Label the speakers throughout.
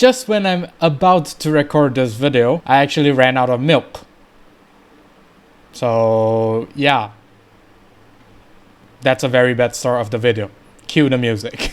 Speaker 1: just when I'm about to record this video, I actually ran out of milk. So yeah, that's a very bad start of the video. Cue the music.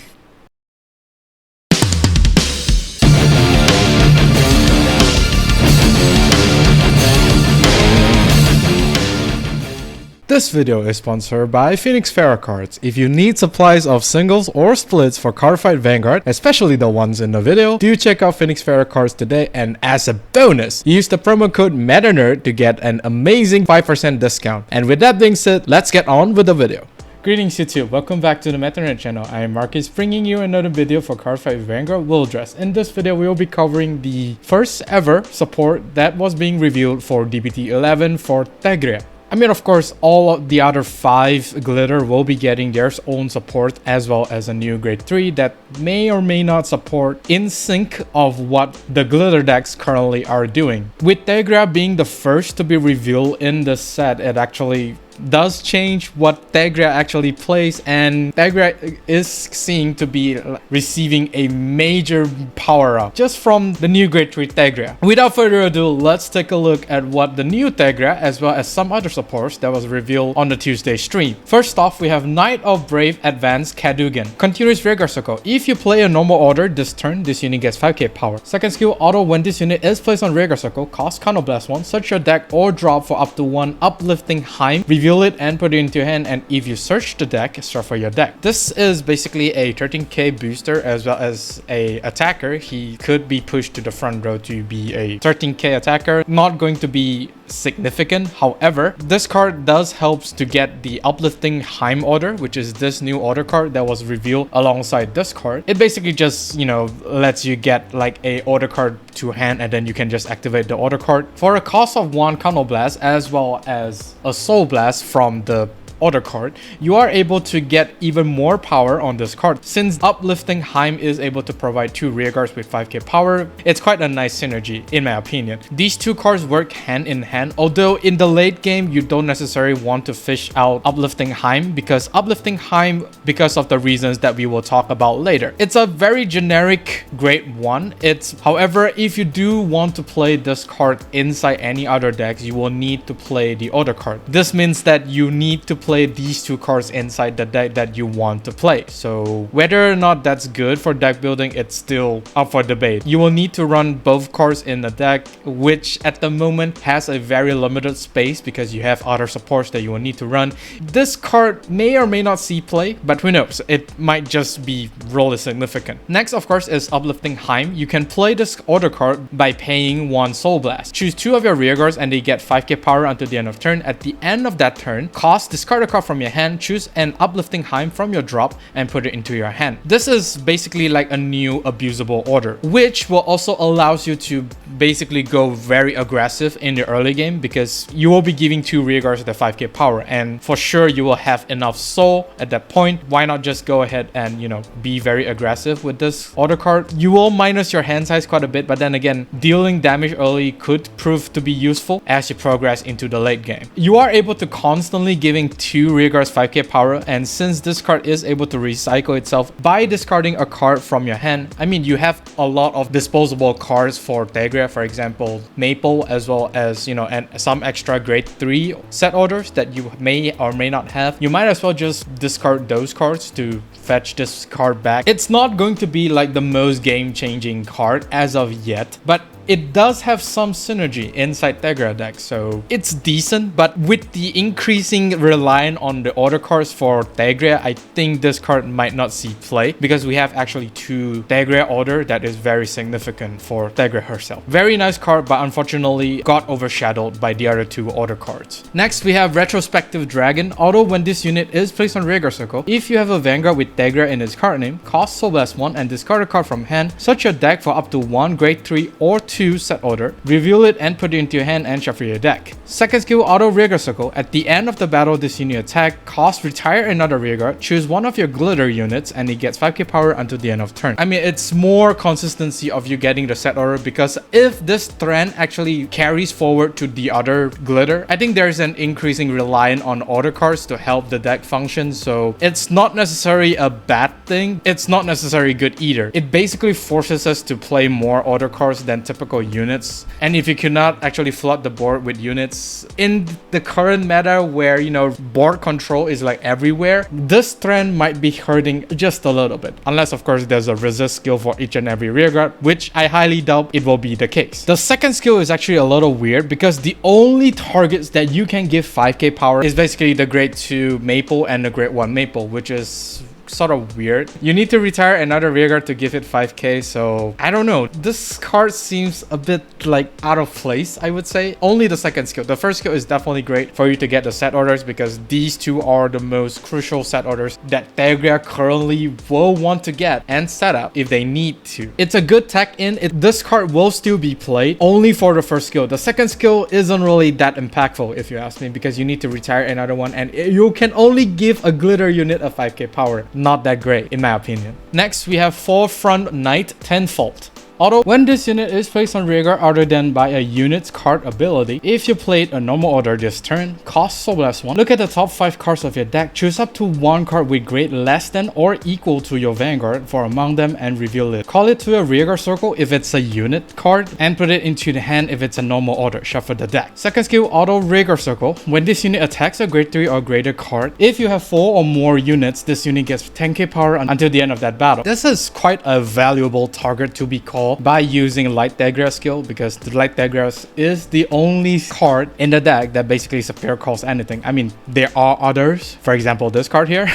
Speaker 1: This video is sponsored by Phoenix Pharos cards. If you need supplies of singles or splits for Cardfight Vanguard, especially the ones in the video, do check out Phoenix Pharos cards today, and as a bonus, use the promo code METANERD to get an amazing 5% discount. And with that being said, let's get on with the video. Greetings YouTube, welcome back to the MetaNerd channel. I am Marcus, bringing you another video for Cardfight Vanguard Outtro. In this video, we will be covering the first ever support that was being revealed for DBT11 for Thegrea. I mean, of course, all of the other 5 glitter will be getting their own support, as well as a new grade 3 that may or may not support in sync of what the glitter decks currently are doing. With Thegrea being the first to be revealed in this set, it actually does change what Thegrea actually plays, and Thegrea is seen to be receiving a major power up just from the new grade 3 Thegrea. Without further ado, let's take a look at what the new Thegrea as well as some other supports that was revealed on the Tuesday stream. First off, we have Knight of Brave Advanced Cadugan. Continuous Rearguard Circle. If you play a normal order this turn, this unit gets 5k power. Second skill, auto when this unit is placed on Rearguard Circle, cost Counterblast 1, search your deck or drop for up to 1 Uplifting Hymn, reveal it and put it into your hand, and if you search the deck, shuffle your deck. This is basically a 13k booster as well as a attacker. He could be pushed to the front row to be a 13k attacker. Not going to be significant. However, this card does helps to get the Uplifting Hymn order, which is this new order card that was revealed alongside this card. It basically just, you know, lets you get like a order card to hand, and then you can just activate the order card for a cost of 1 Counterblast as well as a Soul Blast from the order card. You are able to get even more power on this card. Since Uplifting Hymn is able to provide 2 rearguards with 5k power, it's quite a nice synergy in my opinion. These 2 cards work hand in hand, although in the late game you don't necessarily want to fish out Uplifting Hymn, because Uplifting Hymn, because of the reasons that we will talk about later, it's a very generic grade 1. However, if you do want to play this card inside any other decks, you will need to play the order card. This means that you need to play these 2 cards inside the deck that you want to play. So whether or not that's good for deck building, it's still up for debate. You will need to run both cards in the deck, which at the moment has a very limited space because you have other supports that you will need to run. This card may or may not see play, but who knows, it might just be really significant. Next, of course, is Uplifting Hymn. You can play this order card by paying 1 Soul Blast. Choose 2 of your rearguards and they get 5k power until the end of turn. At the end of that turn, discard a card from your hand, choose an Uplifting Hymn from your drop and put it into your hand. This is basically like a new abusable order, which will also allows you to basically go very aggressive in the early game, because you will be giving 2 rearguards the 5k power, and for sure you will have enough soul at that point. Why not just go ahead and, you know, be very aggressive with this order card? You will minus your hand size quite a bit, but then again, dealing damage early could prove to be useful as you progress into the late game. You are able to constantly giving 2 rearguards 5k power, and since this card is able to recycle itself by discarding a card from your hand, I mean, you have a lot of disposable cards for Thegrea, for example Maple, as well as, you know, and some extra grade 3 set orders that you may or may not have. You might as well just discard those cards to fetch this card back. It's not going to be like the most game-changing card as of yet, but it does have some synergy inside Thegrea deck, so it's decent. But with the increasing reliance on the order cards for Thegrea, I think this card might not see play, because we have actually 2 Thegrea order that is very significant for Thegrea herself. Very nice card, but unfortunately got overshadowed by the other 2 order cards. Next, we have Retrospective Dragon. Auto when this unit is placed on Rearguard Circle, if you have a Vanguard with Thegrea in its card name, cost Soul Blast 1 and discard a card from hand, search your deck for up to 1 grade 3 or 2 set order, reveal it and put it into your hand and shuffle your deck. Second skill, Auto Rearguard Circle. At the end of the battle, this unit attack, cost retire another rearguard, choose one of your glitter units, and it gets 5k power until the end of turn. I mean, it's more consistency of you getting the set order, because if this trend actually carries forward to the other glitter, I think there's an increasing reliance on order cards to help the deck function. So it's not necessarily a bad thing. It's not necessarily good either. It basically forces us to play more order cards than typical units. And if you cannot actually flood the board with units in the current meta where, you know, board control is like everywhere, this trend might be hurting just a little bit. Unless, of course, there's a resist skill for each and every rearguard, which I highly doubt it will be the case. The second skill is actually a little weird because the only targets that you can give 5k power is basically the grade 2 maple and the grade 1 maple, which is sort of weird. You need to retire another rearguard to give it 5k, so I don't know. This card seems a bit like out of place, I would say. Only the second skill. The first skill is definitely great for you to get the set orders, because these two are the most crucial set orders that Thegrea currently will want to get and set up if they need to. It's a good tech in. This card will still be played only for the first skill. The second skill isn't really that impactful if you ask me, because you need to retire another one and you can only give a glitter unit a 5k power. Not that great in my opinion. Next, we have Forefront Knight Teithfallt. Auto, when this unit is placed on rearguard other than by a unit's card ability, if you played a normal order this turn, cost so less 1, look at the top 5 cards of your deck, choose up to 1 card with grade less than or equal to your Vanguard for among them and reveal it. Call it to a rearguard circle if it's a unit card and put it into the hand if it's a normal order. Shuffle the deck. Second skill, Auto Rearguard Circle. When this unit attacks a grade 3 or greater card, if you have 4 or more units, this unit gets 10k power until the end of that battle. This is quite a valuable target to be called by using Light Thegrea skill, because the Light Thegrea is the only card in the deck that basically superior calls anything. I mean, there are others, for example this card here.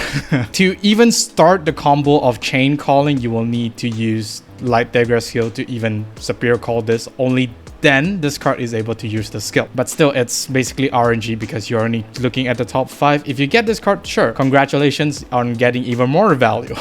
Speaker 1: To even start the combo of chain calling, you will need to use Light Thegrea skill to even superior call this. Only then this card is able to use the skill. But still, it's basically RNG because you're only looking at the top 5. If you get this card, sure, congratulations on getting even more value.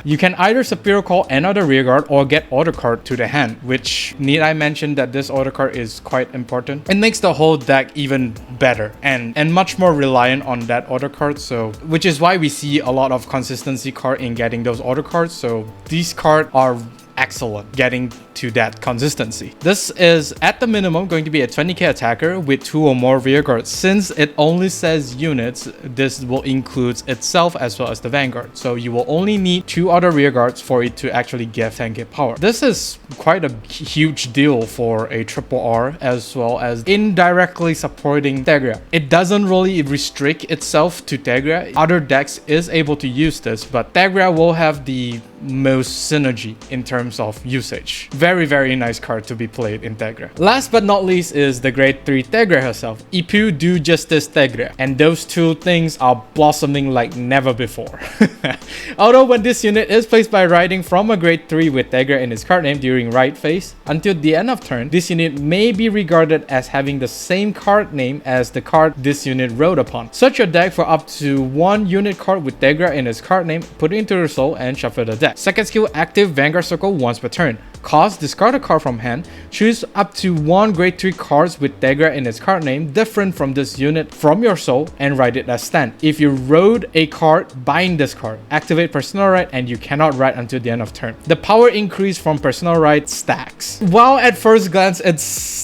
Speaker 1: You can either superior call another rearguard or get order card to the hand, which need I mention that this order card is quite important. It makes the whole deck even better and much more reliant on that order card. So, which is why we see a lot of consistency card in getting those order cards. So these cards are excellent getting to that consistency. This is at the minimum going to be a 20k attacker with 2 or more rearguards. Since it only says units, this will include itself as well as the Vanguard. So you will only need 2 other rearguards for it to actually get 10k power. This is quite a huge deal for a triple R, as well as indirectly supporting Thegrea. It doesn't really restrict itself to Thegrea. Other decks is able to use this, but Thegrea will have the most synergy in terms of usage. Very, very nice card to be played in Thegrea. Last but not least is the grade 3 Thegrea herself, Epee Do Justice Thegrea. And those two things are blossoming like never before. Although when this unit is placed by writing from a grade 3 with Thegrea in its card name during write phase, until the end of turn, this unit may be regarded as having the same card name as the card this unit wrote upon. Search your deck for up to 1 unit card with Thegrea in its card name, put it into your soul, and shuffle the deck. Second skill, active Vanguard Circle once per turn. Cost, discard a card from hand, choose up to 1 grade 3 cards with Thegrea in its card name different from this unit from your soul and write it as stand. If you wrote a card, bind this card, activate personal right, and you cannot write until the end of turn. The power increase from personal right stacks. While at first glance it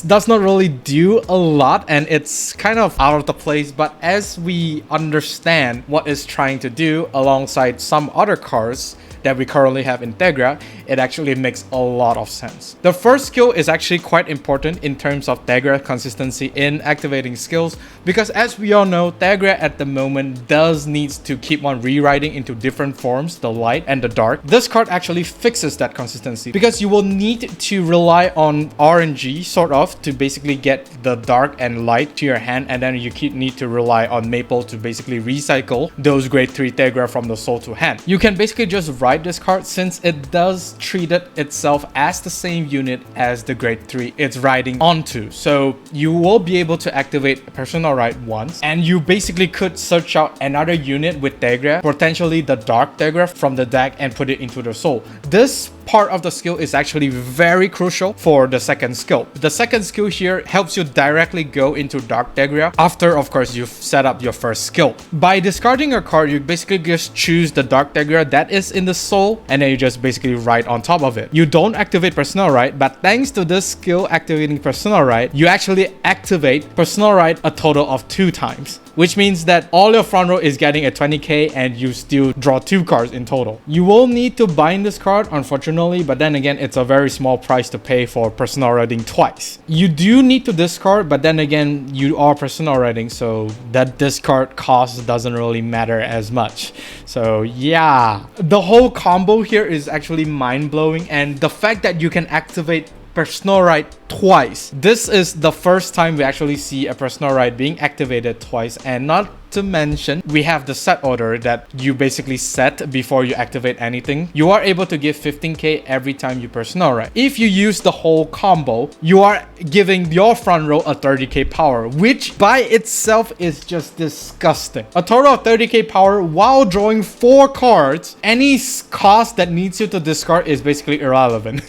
Speaker 1: does not really do a lot and it's kind of out of the place, but as we understand what it's trying to do alongside some other cards that we currently have in Thegrea, it actually makes a lot of sense. The first skill is actually quite important in terms of Thegrea consistency in activating skills, because as we all know, Thegrea at the moment does needs to keep on rewriting into different forms, the light and the dark. This card actually fixes that consistency, because you will need to rely on RNG sort of to basically get the dark and light to your hand, and then you need to rely on Maple to basically recycle those grade 3 Thegrea from the soul to hand. You can basically just write ride this card since it does treat it itself as the same unit as the grade 3 it's riding onto. So you will be able to activate personal ride once, and you basically could search out another unit with Thegrea, potentially the Dark Thegrea from the deck, and put it into the soul. This part of the skill is actually very crucial for the second skill. The second skill here helps you directly go into Dark Thegrea after, of course, you've set up your first skill. By discarding a card, you basically just choose the Dark Thegrea that is in the soul, and then you just basically ride on top of it. You don't activate personal ride, but thanks to this skill activating personal ride, you actually activate personal ride a total of 2 times, which means that all your front row is getting a 20k and you still draw 2 cards in total. You will need to bind this card, unfortunately, but then again, it's a very small price to pay for personal riding twice. You do need to discard, but then again, you are personal riding, so that discard cost doesn't really matter as much. So yeah, the whole combo here is actually mind-blowing, and the fact that you can activate personal ride twice. This is the first time we actually see a personal ride being activated twice, and not to mention we have the set order that you basically set before you activate anything. You are able to give 15k every time you personal ride. If you use the whole combo, you are giving your front row a 30k power, which by itself is just disgusting. A total of 30k power while drawing 4 cards. Any cost that needs you to discard is basically irrelevant.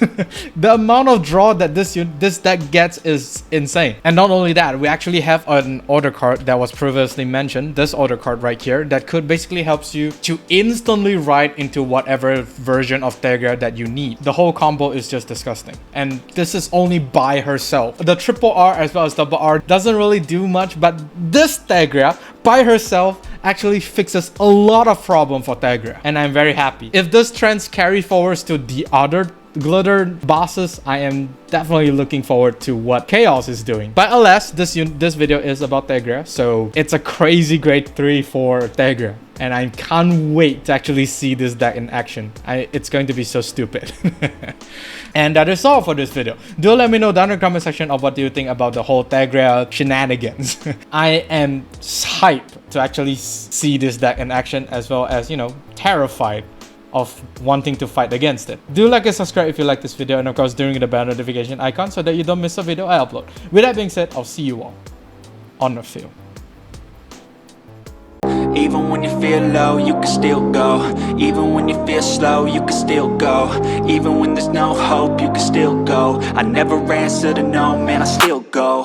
Speaker 1: The amount of draw that this deck gets is insane. And not only that, we actually have an order card that was previously mentioned, this order card right here, that could basically helps you to instantly ride into whatever version of Thegrea that you need. The whole combo is just disgusting, and this is only by herself. The triple R as well as double R doesn't really do much, but this Thegrea by herself actually fixes a lot of problem for Thegrea, and I'm very happy. If this trend carry forwards to the other glitter bosses, I am definitely looking forward to what Chaos is doing. But alas, this video is about Thegrea, so it's a crazy grade 3 for Thegrea, and I can't wait to actually see this deck in action. It's going to be so stupid. And that is all for this video. Do let me know down in the comment section of what do you think about the whole Thegrea shenanigans. I am hyped to actually see this deck in action, as well as, you know, terrified of wanting to fight against it. Do like and subscribe if you like this video, and of course during the bell notification icon so that you don't miss a video I upload. With that being said, I'll see you all on the field.
Speaker 2: Even when you feel low, you can still go. Even when you feel slow, you can still go. Even when there's no hope, you can still go. I never answer to no, man, I still go.